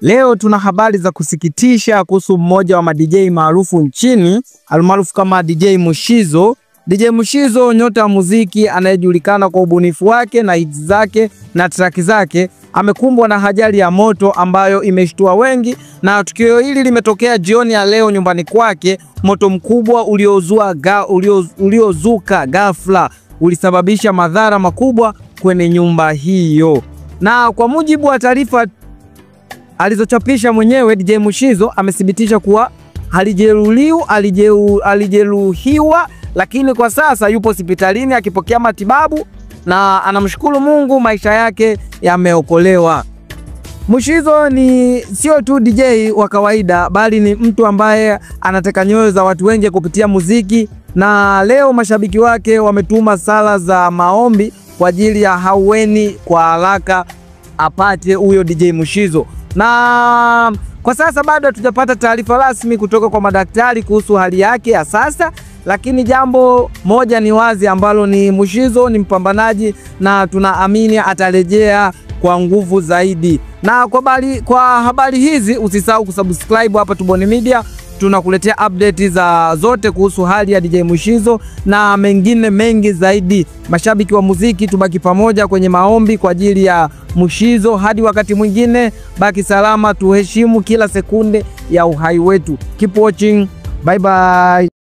Leo tuna habari za kusikitisha kuhusu mmoja wa DJ maarufu nchini, almaarufu kama DJ Mushizo. DJ Mushizo, nyota wa muziki anayejulikana kwa ubunifu wake na hits zake na track zake, amekumbwa na ajali ya moto ambayo imeshtua wengi, na tukio hili limetokea jioni ya leo nyumbani kwake. Moto mkubwa uliozuka ghafla ulisababisha madhara makubwa kwenye nyumba hiyo. Na kwa mujibu wa taarifa alizochapisha mwenyewe, DJ Mushizo amethibitisha kuwa alijeruhiwa, lakini kwa sasa yupo hospitalini akipokea matibabu na anamshukuru Mungu maisha yake yameokolewa. Mushizo ni sio tu DJ wa kawaida, bali ni mtu ambaye anateka nyoyo za watu wengi kupitia muziki, na leo mashabiki wake wametuma sala za maombi kwa ajili ya haueni kwa haraka apate huyo DJ Mushizo. Na kwa sasa bado hatujapata taarifa rasmi kutoka kwa madaktari kuhusu hali yake ya sasa, lakini jambo moja ni wazi ambalo ni Mushizo ni mpambanaji na tunaamini atarejea kwa nguvu zaidi. Na kwa habari hizi usisahau kusubscribe hapa Tubone Media. Tunakuletea update za zote kuhusu hali ya DJ Mushizo na mengine mengi zaidi. Mashabiki wa muziki, tubaki pamoja kwenye maombi kwa ajili ya Mushizo. Hadi wakati mwingine, baki salama, tuheshimu kila sekunde ya uhai wetu. Keep watching. Bye bye.